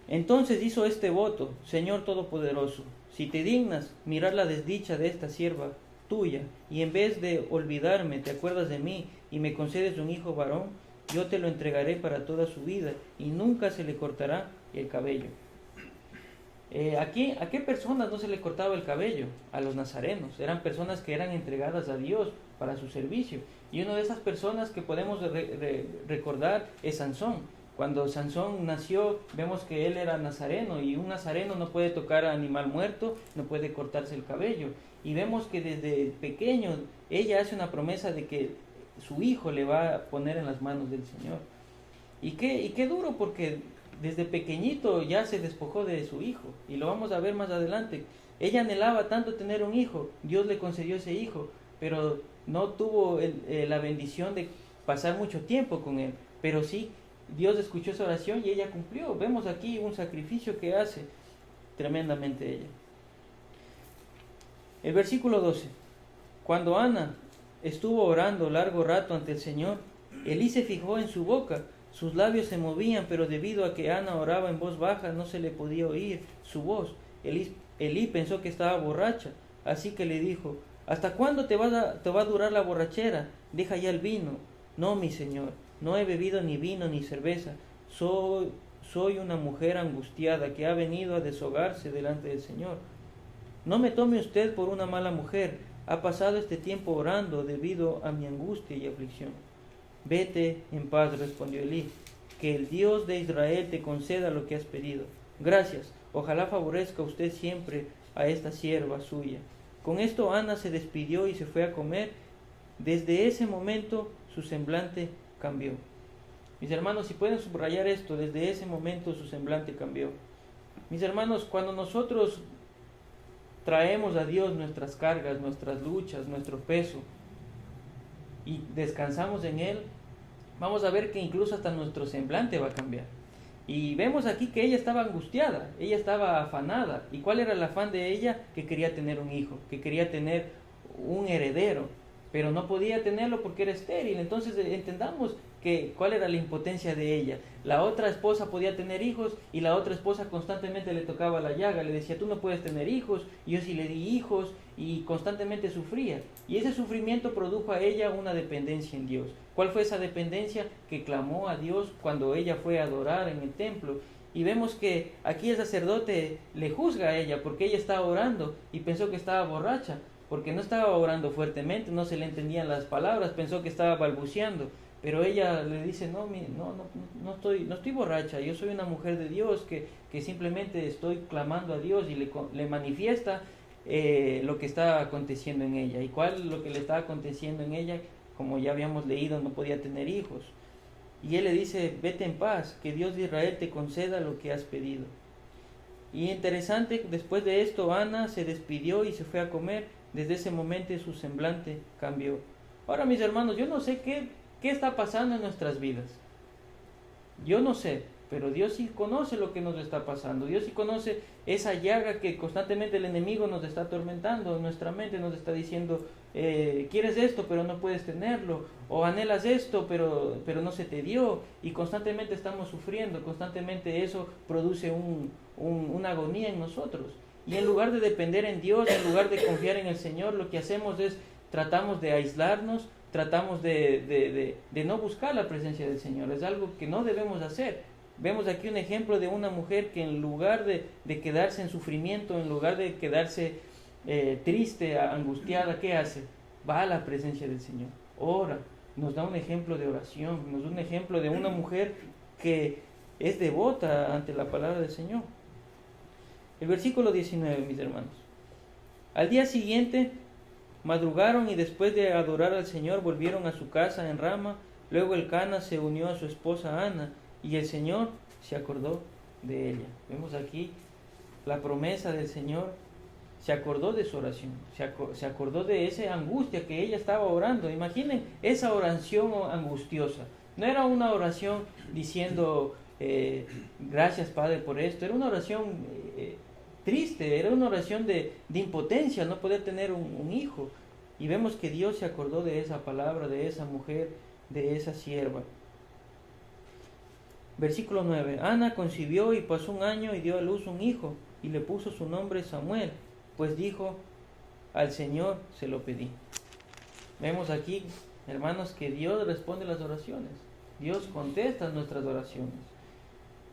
Entonces hizo este voto: Señor Todopoderoso, si te dignas mirar la desdicha de esta sierva tuya, y en vez de olvidarme te acuerdas de mí, y me concedes un hijo varón, yo te lo entregaré para toda su vida, y nunca se le cortará el cabello. ¿A qué personas no se le cortaba el cabello? A los nazarenos. Eran personas que eran entregadas a Dios para su servicio. Y una de esas personas que podemos recordar es Sansón. Cuando Sansón nació, vemos que él era nazareno, y un nazareno no puede tocar a animal muerto, no puede cortarse el cabello. Y vemos que desde pequeño ella hace una promesa de que su hijo le va a poner en las manos del Señor. Y qué duro, porque desde pequeñito ya se despojó de su hijo, y lo vamos a ver más adelante. Ella anhelaba tanto tener un hijo, Dios le concedió ese hijo, pero no tuvo la bendición de pasar mucho tiempo con él, pero sí Dios escuchó esa oración y ella cumplió. Vemos aquí un sacrificio que hace tremendamente ella. El versículo 12. Cuando Ana estuvo orando largo rato ante el Señor, Elí se fijó en su boca. Sus labios se movían, pero debido a que Ana oraba en voz baja, no se le podía oír su voz. Elí pensó que estaba borracha, así que le dijo: ¿hasta cuándo te va a durar la borrachera? Deja ya el vino. No, mi señor, no he bebido ni vino ni cerveza. Soy una mujer angustiada que ha venido a deshogarse delante del Señor. No me tome usted por una mala mujer. Ha pasado este tiempo orando debido a mi angustia y aflicción. Vete en paz, respondió Elí. Que el Dios de Israel te conceda lo que has pedido. Gracias. Ojalá favorezca usted siempre a esta sierva suya. Con esto Ana se despidió y se fue a comer. Desde ese momento su semblante cambió. Mis hermanos, si pueden subrayar esto, desde ese momento su semblante cambió. Mis hermanos, cuando nosotros traemos a Dios nuestras cargas, nuestras luchas, nuestro peso, y descansamos en Él, vamos a ver que incluso hasta nuestro semblante va a cambiar. Y vemos aquí que ella estaba angustiada, ella estaba afanada. ¿Y cuál era el afán de ella? Que quería tener un hijo, que quería tener un heredero, pero no podía tenerlo porque era estéril. Entonces entendamos cuál era la impotencia de ella. La otra esposa podía tener hijos y la otra esposa constantemente le tocaba la llaga, le decía, tú no puedes tener hijos, y yo sí le di hijos, y constantemente sufría. Y ese sufrimiento produjo a ella una dependencia en Dios. ¿Cuál fue esa dependencia? Que clamó a Dios cuando ella fue a adorar en el templo. Y vemos que aquí el sacerdote le juzga a ella porque ella estaba orando y pensó que estaba borracha, porque no estaba orando fuertemente, no se le entendían las palabras, pensó que estaba balbuceando. Pero ella le dice, no estoy borracha, yo soy una mujer de Dios que simplemente estoy clamando a Dios, y le manifiesta lo que está aconteciendo en ella. ¿Y cuál es lo que le está aconteciendo en ella? Como ya habíamos leído, no podía tener hijos. Y él le dice, vete en paz, que Dios de Israel te conceda lo que has pedido. Y interesante, después de esto, Ana se despidió y se fue a comer. Desde ese momento su semblante cambió. Ahora, mis hermanos, yo no sé qué está pasando en nuestras vidas. Yo no sé, pero Dios sí conoce lo que nos está pasando. Dios sí conoce esa llaga que constantemente el enemigo nos está atormentando. En nuestra mente nos está diciendo, quieres esto pero no puedes tenerlo, o anhelas esto pero no se te dio, y constantemente estamos sufriendo. Constantemente eso produce una agonía en nosotros, y en lugar de depender en Dios, en lugar de confiar en el Señor, lo que hacemos es tratamos de aislarnos, tratamos de no buscar la presencia del Señor. Es algo que no debemos hacer. Vemos aquí un ejemplo de una mujer que en lugar de quedarse en sufrimiento, en lugar de quedarse triste, angustiada, ¿qué hace? Va a la presencia del Señor, ora, nos da un ejemplo de oración, nos da un ejemplo de una mujer que es devota ante la palabra del Señor. El versículo 19, mis hermanos. Al día siguiente madrugaron y después de adorar al Señor volvieron a su casa en Rama. Luego Elcana se unió a su esposa Ana y el Señor se acordó de ella. Vemos aquí la promesa del Señor. Se acordó de su oración, se acordó de esa angustia que ella estaba orando. Imaginen esa oración angustiosa. No era una oración diciendo gracias Padre por esto, era una oración triste, era una oración de impotencia, no poder tener un hijo. Y vemos que Dios se acordó de esa palabra, de esa mujer, de esa sierva. Versículo 9. Ana concibió y pasó 1 año y dio a luz un hijo, y le puso su nombre Samuel, pues dijo, al Señor se lo pedí. Vemos aquí, hermanos, que Dios responde las oraciones. Dios contesta nuestras oraciones.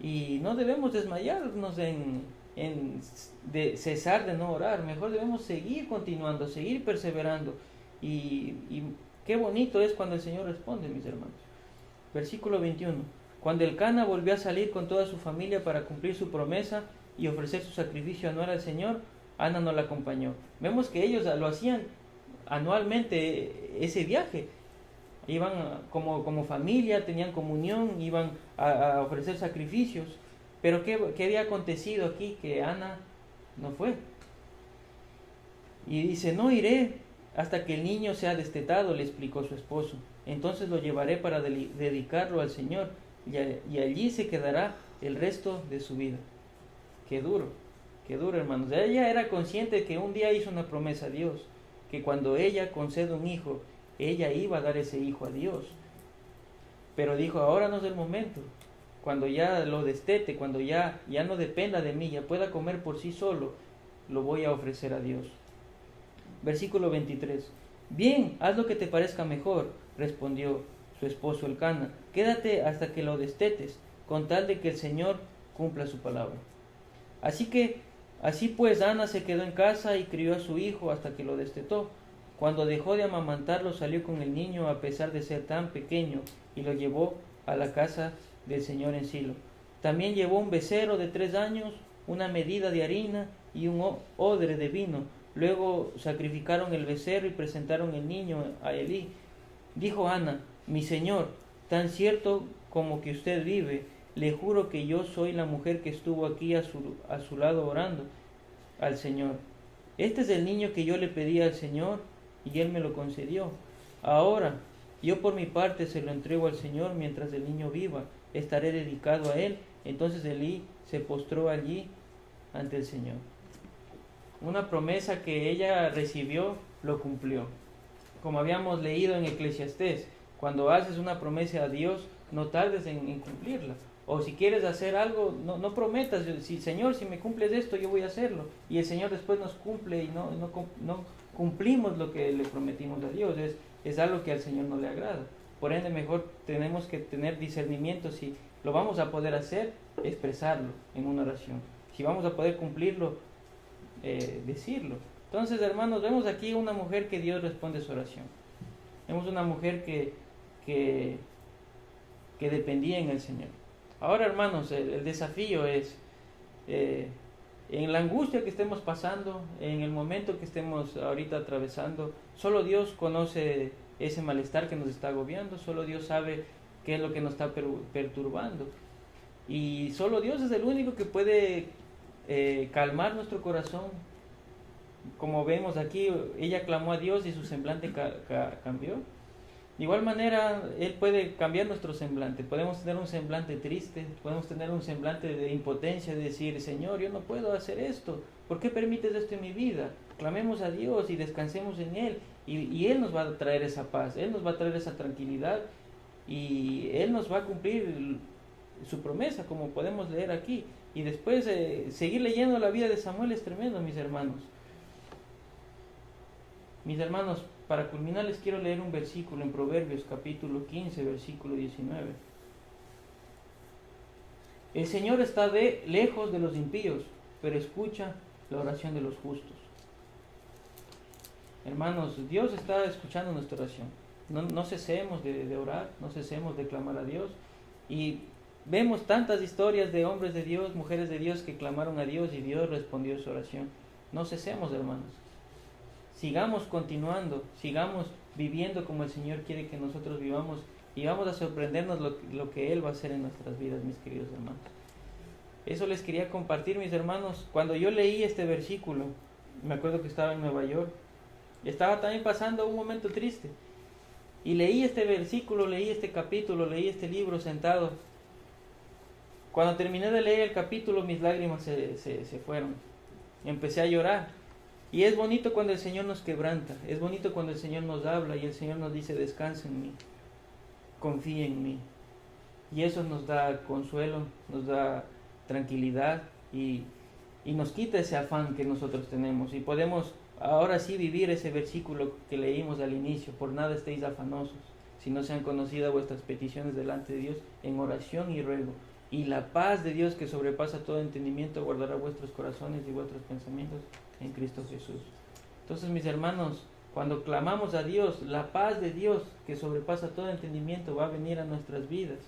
Y no debemos desmayarnos de cesar de no orar. Mejor debemos seguir continuando, seguir perseverando. Y qué bonito es cuando el Señor responde, mis hermanos. Versículo 21. Cuando Elcana volvió a salir con toda su familia para cumplir su promesa y ofrecer su sacrificio anual al Señor, Ana no la acompañó. Vemos que ellos lo hacían anualmente, ese viaje. Iban como familia, tenían comunión, iban a ofrecer sacrificios. Pero ¿qué había acontecido aquí? Que Ana no fue. Y dice, no iré hasta que el niño sea destetado, le explicó su esposo. Entonces lo llevaré para dedicarlo al Señor, y allí se quedará el resto de su vida. Qué duro, hermanos. Ella era consciente que un día hizo una promesa a Dios, que cuando ella concede un hijo, ella iba a dar ese hijo a Dios. Pero dijo, ahora no es el momento. Cuando ya lo destete, cuando ya no dependa de mí, ya pueda comer por sí solo, lo voy a ofrecer a Dios. Versículo 23. Bien, haz lo que te parezca mejor, respondió su esposo Elcana. Quédate hasta que lo destetes, con tal de que el Señor cumpla su palabra. Así pues Ana se quedó en casa y crió a su hijo hasta que lo destetó. Cuando dejó de amamantarlo, salió con el niño a pesar de ser tan pequeño, y lo llevó a la casa del Señor en Silo. También llevó un becerro de 3 años, una medida de harina y un odre de vino. Luego sacrificaron el becerro y presentaron el niño a Elí. Dijo Ana, mi señor, tan cierto como que usted vive, le juro que yo soy la mujer que estuvo aquí a su lado orando al Señor. Este es el niño que yo le pedí al Señor y Él me lo concedió. Ahora, yo por mi parte se lo entrego al Señor mientras el niño viva. Estaré dedicado a Él. Entonces Elí se postró allí ante el Señor. Una promesa que ella recibió, lo cumplió. Como habíamos leído en Eclesiastés, Cuando haces una promesa a Dios, no tardes en cumplirla. O si quieres hacer algo, no prometas, si Señor, si me cumples esto, yo voy a hacerlo. Y el Señor después nos cumple y no cumplimos lo que le prometimos a Dios. Es algo que al Señor no le agrada. Por ende, mejor tenemos que tener discernimiento si lo vamos a poder hacer, expresarlo en una oración. Si vamos a poder cumplirlo, decirlo. Entonces, hermanos, vemos aquí una mujer que Dios responde su oración. Vemos una mujer que dependía en el Señor. Ahora, hermanos, el desafío es, en la angustia que estemos pasando, en el momento que estemos ahorita atravesando, solo Dios conoce ese malestar que nos está agobiando, solo Dios sabe qué es lo que nos está perturbando. Y solo Dios es el único que puede calmar nuestro corazón. Como vemos aquí, ella clamó a Dios y su semblante cambió. De igual manera, Él puede cambiar nuestro semblante. Podemos tener un semblante triste, podemos tener un semblante de impotencia, de decir, Señor, yo no puedo hacer esto. ¿Por qué permites esto en mi vida? Clamemos a Dios y descansemos en Él. Y Él nos va a traer esa paz, Él nos va a traer esa tranquilidad. Y Él nos va a cumplir su promesa, como podemos leer aquí. Y después, seguir leyendo la vida de Samuel es tremendo, mis hermanos. Mis hermanos, para culminar les quiero leer un versículo en Proverbios capítulo 15, versículo 19. El Señor está lejos de los impíos, pero escucha la oración de los justos. Hermanos, Dios está escuchando nuestra oración. No cesemos de orar, no cesemos de clamar a Dios. Y vemos tantas historias de hombres de Dios, mujeres de Dios que clamaron a Dios y Dios respondió su oración. No cesemos, hermanos. Sigamos continuando, sigamos viviendo como el Señor quiere que nosotros vivamos y vamos a sorprendernos lo que Él va a hacer en nuestras vidas, mis queridos hermanos. Eso les quería compartir, mis hermanos. Cuando yo leí este versículo, me acuerdo que estaba en Nueva York, estaba también pasando un momento triste. Y leí este versículo, leí este capítulo, leí este libro sentado. Cuando terminé de leer el capítulo, mis lágrimas se fueron. Empecé a llorar. Y es bonito cuando el Señor nos quebranta, es bonito cuando el Señor nos habla y el Señor nos dice, descansa en mí, confía en mí. Y eso nos da consuelo, nos da tranquilidad y nos quita ese afán que nosotros tenemos. Y podemos ahora sí vivir ese versículo que leímos al inicio, por nada estéis afanosos, si no sean conocidas vuestras peticiones delante de Dios en oración y ruego. Y la paz de Dios que sobrepasa todo entendimiento guardará vuestros corazones y vuestros pensamientos en Cristo Jesús. Entonces, mis hermanos, cuando clamamos a Dios, la paz de Dios que sobrepasa todo entendimiento va a venir a nuestras vidas.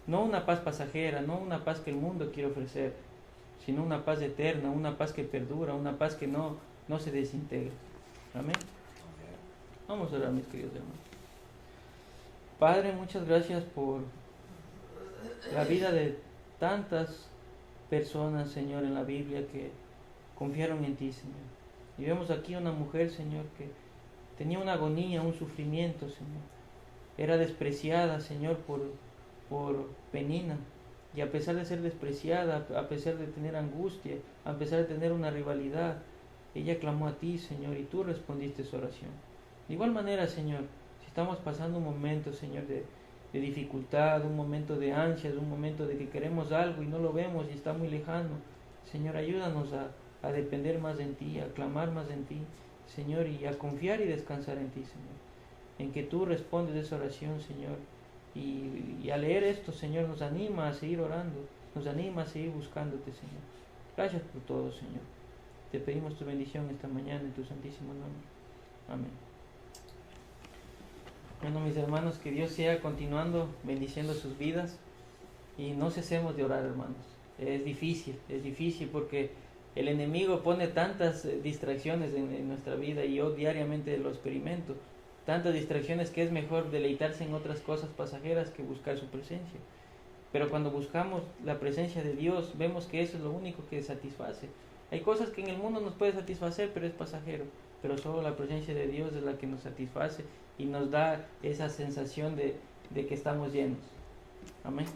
No una paz pasajera, no una paz que el mundo quiere ofrecer, sino una paz eterna, una paz que perdura, una paz que no se desintegra. Amén. Vamos a orar, mis queridos hermanos. Padre, muchas gracias por la vida de tantas personas, Señor, en la Biblia que confiaron en ti, Señor. Y vemos aquí una mujer, Señor, que tenía una agonía, un sufrimiento, Señor. Era despreciada, Señor, por Penina. Y a pesar de ser despreciada, a pesar de tener angustia, a pesar de tener una rivalidad, ella clamó a ti, Señor, y tú respondiste su oración. De igual manera, Señor, si estamos pasando un momento, Señor, de dificultad, un momento de ansias, un momento de que queremos algo y no lo vemos y está muy lejano, Señor, ayúdanos a depender más en ti, a clamar más en ti, Señor, y a confiar y descansar en ti, Señor, en que tú respondes esa oración, Señor, y al leer esto, Señor, nos anima a seguir orando, nos anima a seguir buscándote, Señor. Gracias por todo, Señor. Te pedimos tu bendición esta mañana en tu santísimo nombre. Amén. Bueno, mis hermanos, que Dios siga continuando bendiciendo sus vidas y no cesemos de orar, hermanos. Es difícil porque el enemigo pone tantas distracciones en nuestra vida y yo diariamente lo experimento. Tantas distracciones que es mejor deleitarse en otras cosas pasajeras que buscar su presencia. Pero cuando buscamos la presencia de Dios, vemos que eso es lo único que satisface. Hay cosas que en el mundo nos puede satisfacer, pero es pasajero. Pero solo la presencia de Dios es la que nos satisface y nos da esa sensación de que estamos llenos. Amén.